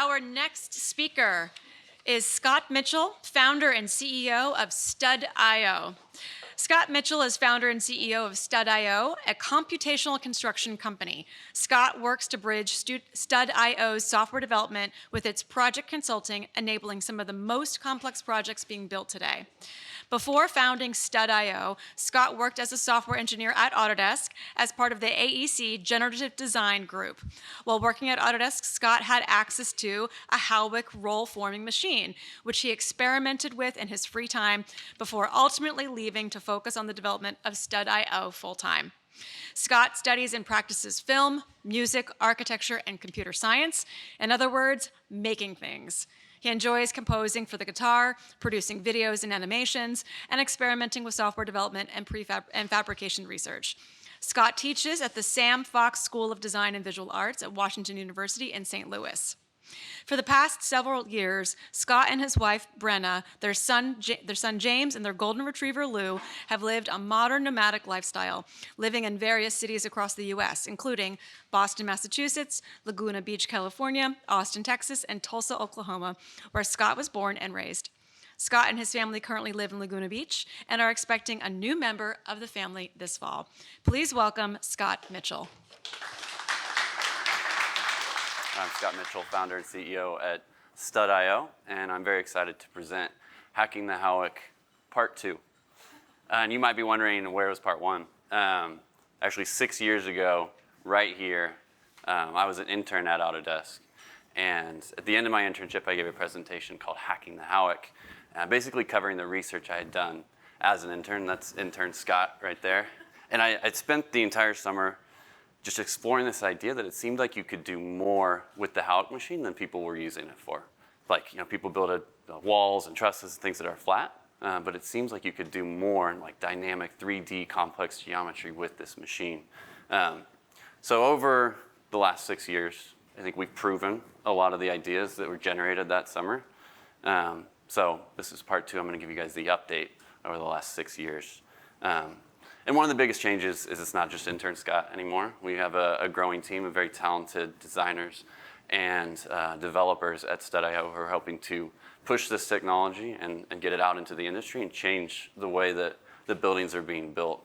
Our next speaker is Scott Mitchell, founder and CEO of Stud.io. Scott Mitchell is founder and CEO of Stud.io, a computational construction company. Scott works to bridge Stud.io's software development with its project consulting, enabling some of the most complex projects being built today. Before founding Stud.io, Scott worked as a software engineer at Autodesk as part of the AEC Generative Design Group. While working at Autodesk, Scott had access to a Howick roll-forming machine, which he experimented with in his free time before ultimately leaving to focus on the development of Stud.io full-time. Scott studies and practices film, music, architecture, and computer science. In other words, making things. He enjoys composing for the guitar, producing videos and animations, and experimenting with software development and fabrication research. Scott teaches at the Sam Fox School of Design and Visual Arts at Washington University in St. Louis. For the past several years, Scott and his wife, Brenna, their son James, and their golden retriever, Lou, have lived a modern nomadic lifestyle, living in various cities across the U.S., including Boston, Massachusetts, Laguna Beach, California, Austin, Texas, and Tulsa, Oklahoma, where Scott was born and raised. Scott and his family currently live in Laguna Beach and are expecting a new member of the family this fall. Please welcome Scott Mitchell. I'm Scott Mitchell, founder and CEO at Stud.io, and I'm very excited to present Hacking the Howick Part 2. And you might be wondering, where was Part 1? Actually, 6 years ago, right here, I was an intern at Autodesk. And at the end of my internship, I gave a presentation called Hacking the Howick, basically covering the research I had done as an intern. That's intern Scott right there. And I'd spent the entire summer just exploring this idea that it seemed like you could do more with the Howick machine than people were using it for. Like, people build walls and trusses and things that are flat, but it seems like you could do more in like dynamic 3D complex geometry with this machine. So over the last 6 years, I think we've proven a lot of the ideas that were generated that summer. So this is part 2. I'm going to give you guys the update over the last 6 years. And one of the biggest changes is it's not just intern Scott anymore. We have a growing team of very talented designers and developers at Stud.io who are helping to push this technology and get it out into the industry and change the way that the buildings are being built.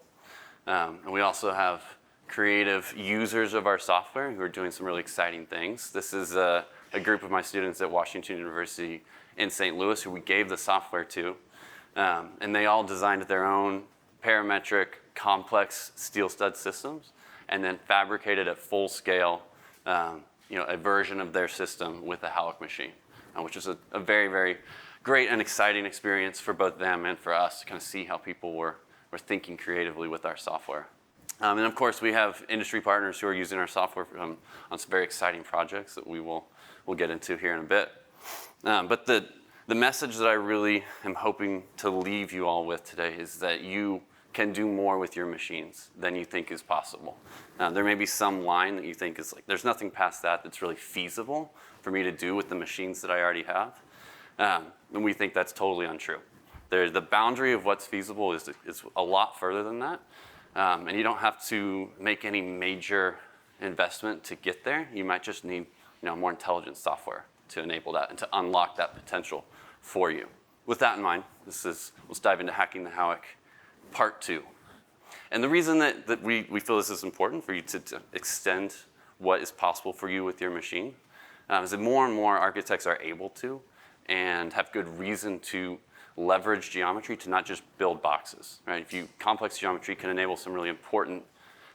And we also have creative users of our software who are doing some really exciting things. This is a group of my students at Washington University in St. Louis who we gave the software to. And they all designed their own parametric, complex steel stud systems, and then fabricated at full scale, a version of their system with a Howick machine, which is a very, very great and exciting experience for both them and for us to kind of see how people were thinking creatively with our software. And of course, we have industry partners who are using our software on some very exciting projects that we'll get into here in a bit. But the message that I really am hoping to leave you all with today is that you can do more with your machines than you think is possible. There may be some line that you think is like, there's nothing past that that's really feasible for me to do with the machines that I already have. And we think that's totally untrue. The boundary of what's feasible is a lot further than that. And you don't have to make any major investment to get there. You might just need more intelligent software to enable that and to unlock that potential for you. With that in mind, let's dive into Hacking the Howick Part 2. And the reason that we feel this is important for you to extend what is possible for you with your machine is that more and more architects are able to and have good reason to leverage geometry to not just build boxes, right? Complex geometry can enable some really important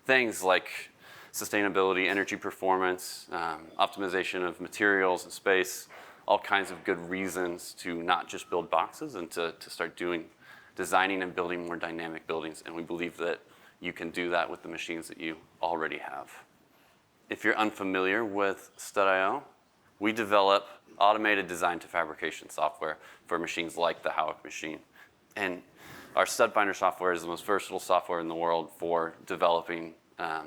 things like sustainability, energy performance, optimization of materials and space, all kinds of good reasons to not just build boxes and to start designing and building more dynamic buildings. And we believe that you can do that with the machines that you already have. If you're unfamiliar with Stud.io, we develop automated design to fabrication software for machines like the Howick machine. And our Stud Finder software is the most versatile software in the world for developing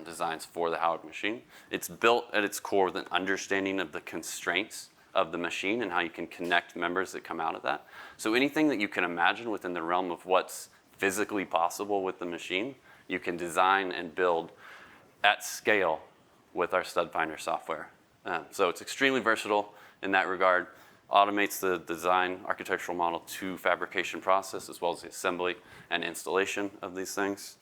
designs for the Howick machine. It's built at its core with an understanding of the constraints of the machine and how you can connect members that come out of that. So anything that you can imagine within the realm of what's physically possible with the machine, you can design and build at scale with our Stud Finder software. So it's extremely versatile in that regard. Automates the design architectural model to fabrication process, as well as the assembly and installation of these things.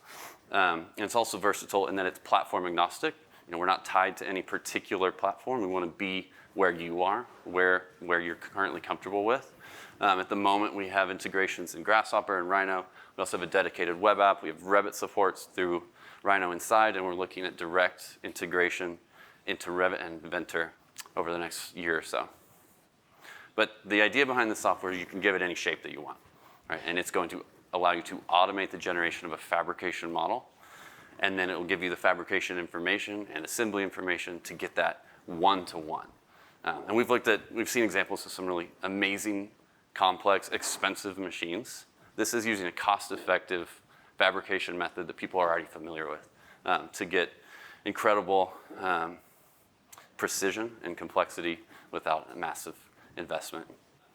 And it's also versatile in that it's platform agnostic. We're not tied to any particular platform. We want to be where you are, where you're currently comfortable with. At the moment, we have integrations in Grasshopper and Rhino. We also have a dedicated web app. We have Revit supports through Rhino Inside, and we're looking at direct integration into Revit and Inventor over the next year or so. But the idea behind the software, you can give it any shape that you want, right? And it's going to allow you to automate the generation of a fabrication model, and then it will give you the fabrication information and assembly information to get that one-to-one. And we've seen examples of some really amazing, complex, expensive machines. This is using a cost-effective fabrication method that people are already familiar with to get incredible precision and complexity without a massive investment.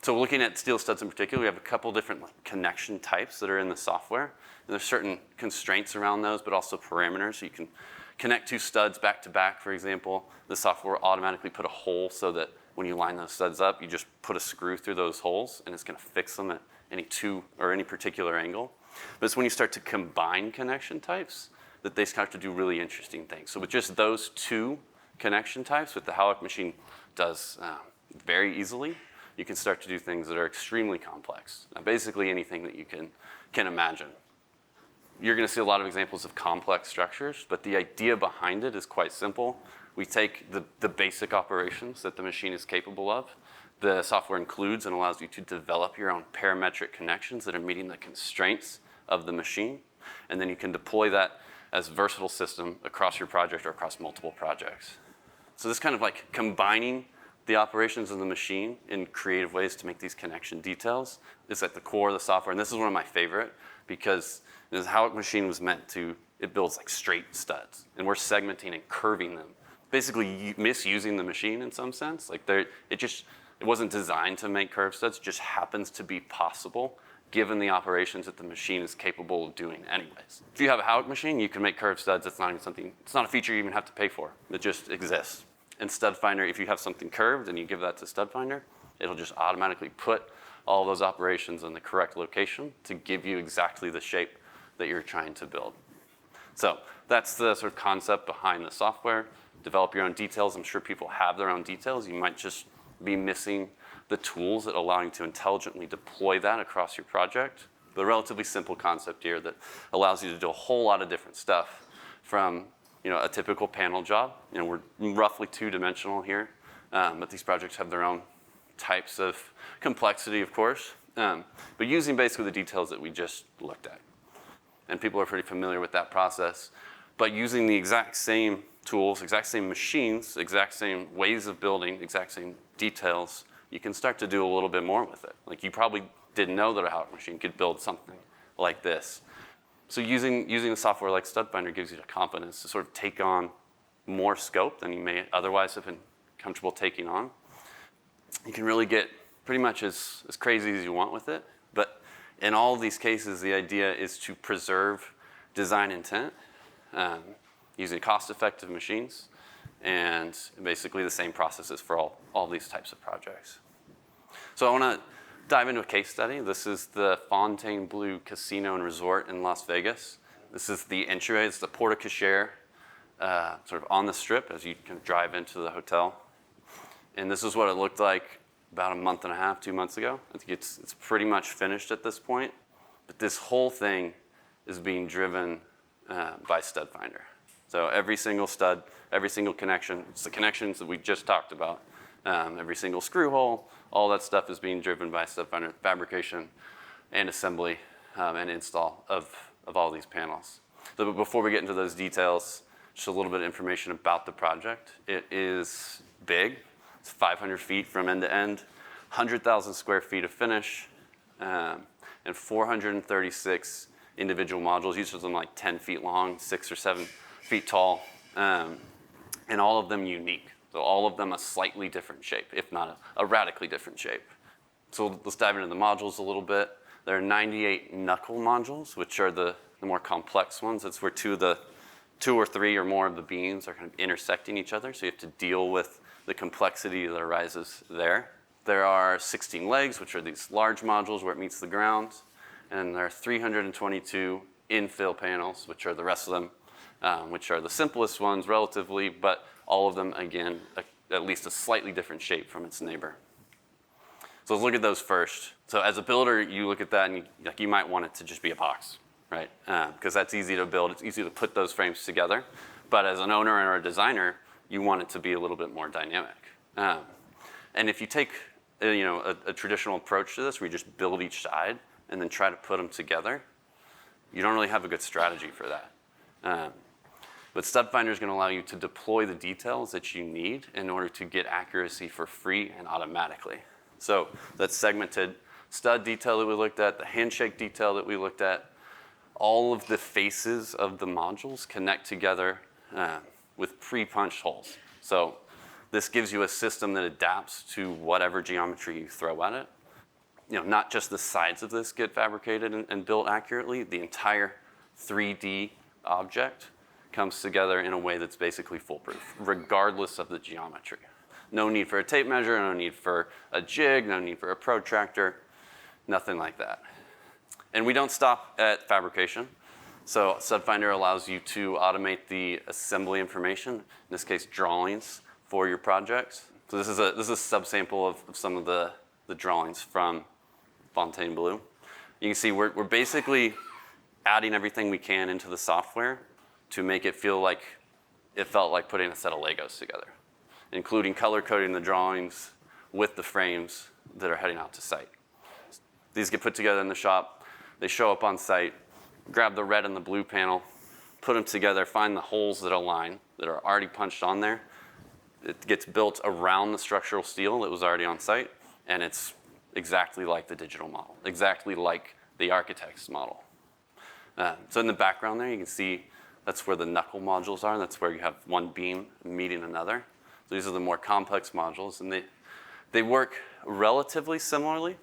So looking at steel studs in particular, we have a couple different connection types that are in the software. And there's certain constraints around those, but also parameters. So you can connect two studs back to back, for example. The software will automatically put a hole so that when you line those studs up, you just put a screw through those holes, and it's going to fix them at any particular angle. But it's when you start to combine connection types that they start to do really interesting things. So with just those two connection types, what the Howick machine does very easily, you can start to do things that are extremely complex. Basically anything that you can imagine. You're going to see a lot of examples of complex structures, but the idea behind it is quite simple. We take the basic operations that the machine is capable of. The software includes and allows you to develop your own parametric connections that are meeting the constraints of the machine. And then you can deploy that as a versatile system across your project or across multiple projects. So this kind of like combining the operations of the machine in creative ways to make these connection details is at the core of the software. And this is one of my favorite because this Howick machine was meant to, it builds like straight studs. And we're segmenting and curving them. Basically misusing the machine in some sense. Like it wasn't designed to make curved studs, it just happens to be possible given the operations that the machine is capable of doing anyways. If you have a Howick machine, you can make curved studs. It's not a feature you even have to pay for. It just exists. And Stud Finder, if you have something curved and you give that to Stud Finder, it'll just automatically put all those operations in the correct location to give you exactly the shape that you're trying to build. So that's the sort of concept behind the software. Develop your own details. I'm sure people have their own details. You might just be missing the tools that allow you to intelligently deploy that across your project. But a relatively simple concept here that allows you to do a whole lot of different stuff from a typical panel job. We're roughly two-dimensional here, but these projects have their own types of complexity, of course. But using basically the details that we just looked at. And people are pretty familiar with that process. But using the exact same tools, exact same machines, exact same ways of building, exact same details, you can start to do a little bit more with it. Like you probably didn't know that a Howick machine could build something like this. So using a software like Stud Finder gives you the confidence to sort of take on more scope than you may otherwise have been comfortable taking on. You can really get pretty much as crazy as you want with it. But in all of these cases, the idea is to preserve design intent using cost-effective machines and basically the same processes for all these types of projects. So I want to dive into a case study. This is the Fontainebleau Casino and Resort in Las Vegas. This is the entryway. It's the porte cochere sort of on the strip as you can drive into the hotel. And this is what it looked like about a month and a half, 2 months ago. I think it's pretty much finished at this point. But this whole thing is being driven by Stud Finder. So every single stud, every single connection, it's the connections that we just talked about. Every single screw hole, all that stuff is being driven by Stud Finder, fabrication and assembly and install of all these panels. So before we get into those details, just a little bit of information about the project. It is big. It's 500 feet from end to end, 100,000 square feet of finish, and 436 individual modules, each of them like 10 feet long, 6 or 7 feet tall, and all of them unique. So all of them a slightly different shape, if not a radically different shape. So let's dive into the modules a little bit. There are 98 knuckle modules, which are the more complex ones. That's where two or three or more of the beams are kind of intersecting each other. So you have to deal with the complexity that arises there. There are 16 legs, which are these large modules where it meets the ground. And there are 322 infill panels, which are the rest of them, which are the simplest ones relatively, but all of them, again, at least a slightly different shape from its neighbor. So let's look at those first. So as a builder, you look at that and you might want it to just be a box, right? Because that's easy to build. It's easy to put those frames together. But as an owner or a designer, you want it to be a little bit more dynamic. And if you take a traditional approach to this, where you just build each side and then try to put them together, you don't really have a good strategy for that. But StudFinder is going to allow you to deploy the details that you need in order to get accuracy for free and automatically. So that segmented stud detail that we looked at, the handshake detail that we looked at, all of the faces of the modules connect together with pre-punched holes. So this gives you a system that adapts to whatever geometry you throw at it. Not just the sides of this get fabricated and built accurately, the entire 3D object comes together in a way that's basically foolproof, regardless of the geometry. No need for a tape measure, no need for a jig, no need for a protractor, nothing like that. And we don't stop at fabrication. So StudFinder allows you to automate the assembly information, in this case drawings, for your projects. So this is a subsample of some of the drawings from Fontainebleau. You can see we're basically adding everything we can into the software to make it feel like it felt like putting a set of Legos together, including color coding the drawings with the frames that are heading out to site. These get put together in the shop. They show up on site, grab the red and the blue panel, put them together, find the holes that align, that are already punched on there. It gets built around the structural steel that was already on site, and it's exactly like the digital model, exactly like the architect's model. So in the background there, you can see that's where the knuckle modules are. That's where you have one beam meeting another. So these are the more complex modules, and they work relatively similarly,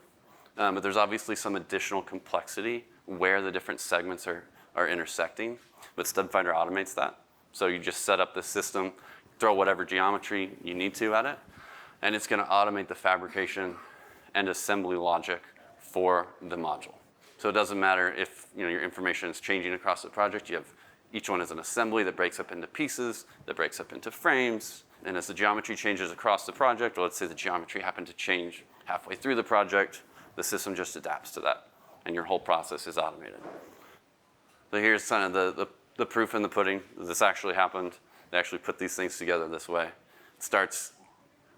but there's obviously some additional complexity where the different segments are intersecting. But StudFinder automates that. So you just set up the system, throw whatever geometry you need to at it, and it's going to automate the fabrication and assembly logic for the module. So it doesn't matter if your information is changing across the project. You have each one is an assembly that breaks up into pieces, that breaks up into frames. And as the geometry changes across the project, or let's say the geometry happened to change halfway through the project, the system just adapts to that, and your whole process is automated. So here's kind of the proof in the pudding. This actually happened. They actually put these things together this way. It starts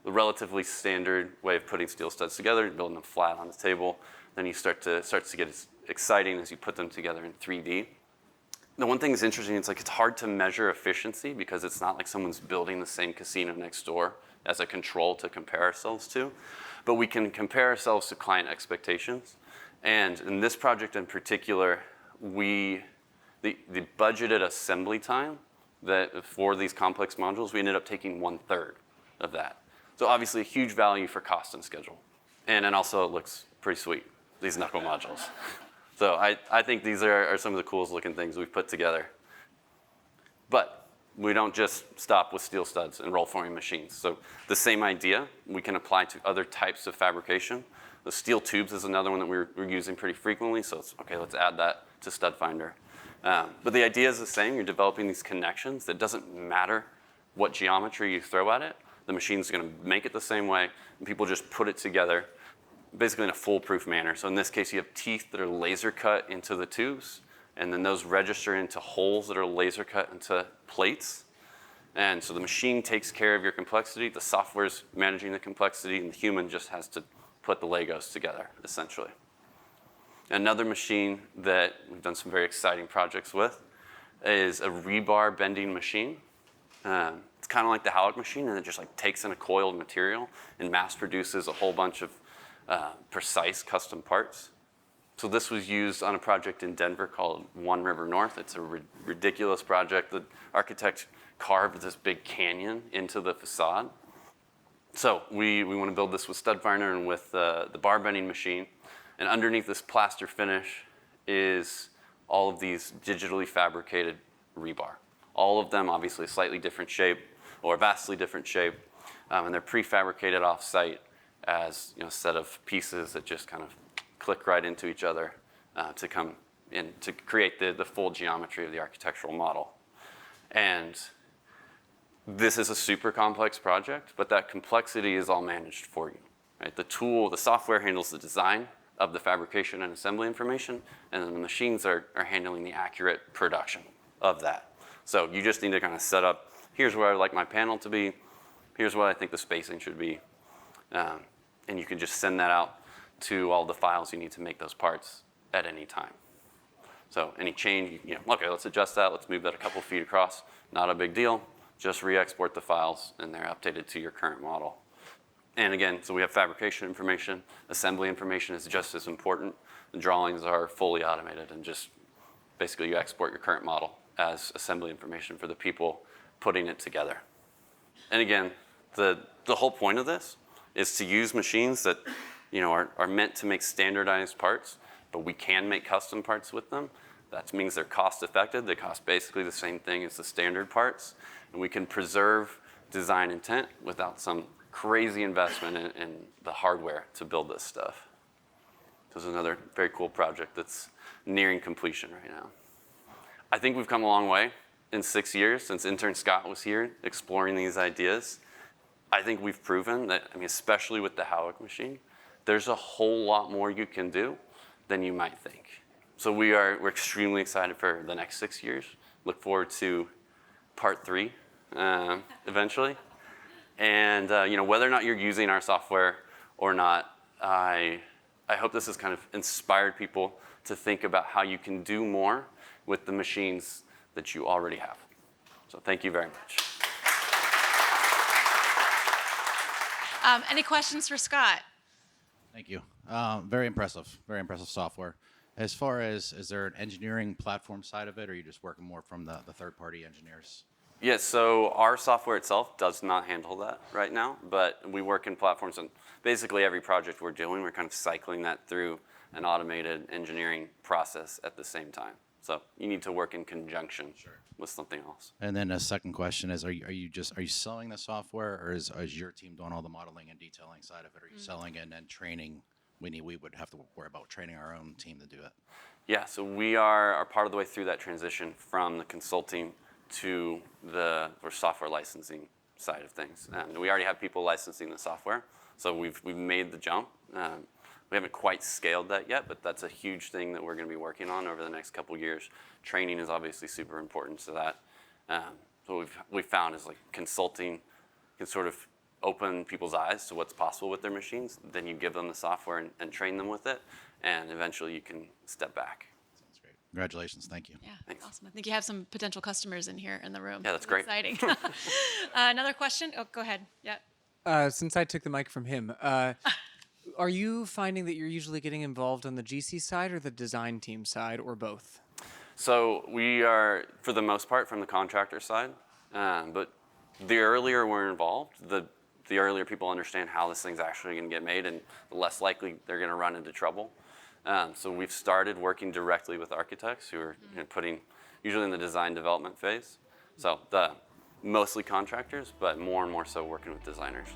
the relatively standard way of putting steel studs together, building them flat on the table. Then you starts to get exciting as you put them together in 3D. The one thing that's interesting, it's hard to measure efficiency because it's not like someone's building the same casino next door as a control to compare ourselves to. But we can compare ourselves to client expectations. And in this project in particular, the budgeted assembly time that for these complex modules, we ended up taking 1/3 of that. So obviously a huge value for cost and schedule. And then also it looks pretty sweet, these knuckle modules. So I think these are some of the coolest looking things we've put together. But we don't just stop with steel studs and roll forming machines. So the same idea we can apply to other types of fabrication. The steel tubes is another one that we're using pretty frequently. So it's, okay, let's add that to StudFinder. But the idea is the same. You're developing these connections that doesn't matter what geometry you throw at it. The machine's going to make it the same way, and people just put it together basically in a foolproof manner. So in this case, you have teeth that are laser cut into the tubes, and then those register into holes that are laser cut into plates. And so the machine takes care of your complexity, the software's managing the complexity, and the human just has to put the Legos together, essentially. Another machine that we've done some very exciting projects with is a rebar bending machine. It's kind of like the Howick machine, and it just takes in a coiled material and mass produces a whole bunch of precise custom parts. So this was used on a project in Denver called One River North. It's a ridiculous project. The architect carved this big canyon into the facade. So we want to build this with StudFinder and with the bar bending machine. And underneath this plaster finish is all of these digitally fabricated rebar. All of them obviously a slightly different shape or a vastly different shape. And they're prefabricated off-site as a set of pieces that just kind of click right into each other to come in to create the full geometry of the architectural model. And this is a super complex project, but that complexity is all managed for you. Right? The software handles the design of the fabrication and assembly information, and then the machines are handling the accurate production of that. So you just need to kind of set up, here's where I'd like my panel to be, here's what I think the spacing should be, and you can just send that out to all the files you need to make those parts at any time. So any change, okay, let's adjust that, let's move that a couple feet across, not a big deal. Just re-export the files, and they're updated to your current model. And again, so we have fabrication information. Assembly information is just as important. The drawings are fully automated, and just basically you export your current model as assembly information for the people putting it together. And again, the whole point of this is to use machines that are meant to make standardized parts, but we can make custom parts with them. That means they're cost effective. They cost basically the same thing as the standard parts. And we can preserve design intent without some crazy investment in the hardware to build this stuff. This is another very cool project that's nearing completion right now. I think we've come a long way in 6 years since intern Scott was here exploring these ideas. I think we've proven that, especially with the Howick machine, there's a whole lot more you can do than you might think. So we're extremely excited for the next 6 years. Look forward to part 3 eventually. And whether or not you're using our software or not, I hope this has kind of inspired people to think about how you can do more with the machines that you already have. So thank you very much. Any questions for Scott? Thank you. Very impressive software. As far as, is there an engineering platform side of it, or are you just working more from the third-party engineers? Yes, so our software itself does not handle that right now, but we work in platforms, and basically every project we're doing, we're kind of cycling that through an automated engineering process at the same time. So you need to work in conjunction with something else. And then a second question is, are you selling the software, or is your team doing all the modeling and detailing side of it? Are you selling it and then training? We would have to worry about training our own team to do it. Yeah, so we are part of the way through that transition from the consulting to the software licensing side of things. And we already have people licensing the software, so we've made the jump. We haven't quite scaled that yet, but that's a huge thing that we're going to be working on over the next couple years. Training is obviously super important to that. So what we've found is like consulting can sort of open people's eyes to what's possible with their machines. Then you give them the software and train them with it, and eventually you can step back. Sounds great. Congratulations. Thank you. Yeah, Thanks. awesome. I think you have some potential customers in here in the room. Yeah, that's great. Exciting. Another question? Oh, go ahead. Yeah. Since I took the mic from him, are you finding that you're usually getting involved on the GC side or the design team side, or both? So we are, for the most part, from the contractor side. But the earlier we're involved, the earlier people understand how this thing's actually going to get made, and the less likely they're going to run into trouble. So we've started working directly with architects who are putting, usually in the design development phase. So mostly contractors, but more and more so working with designers.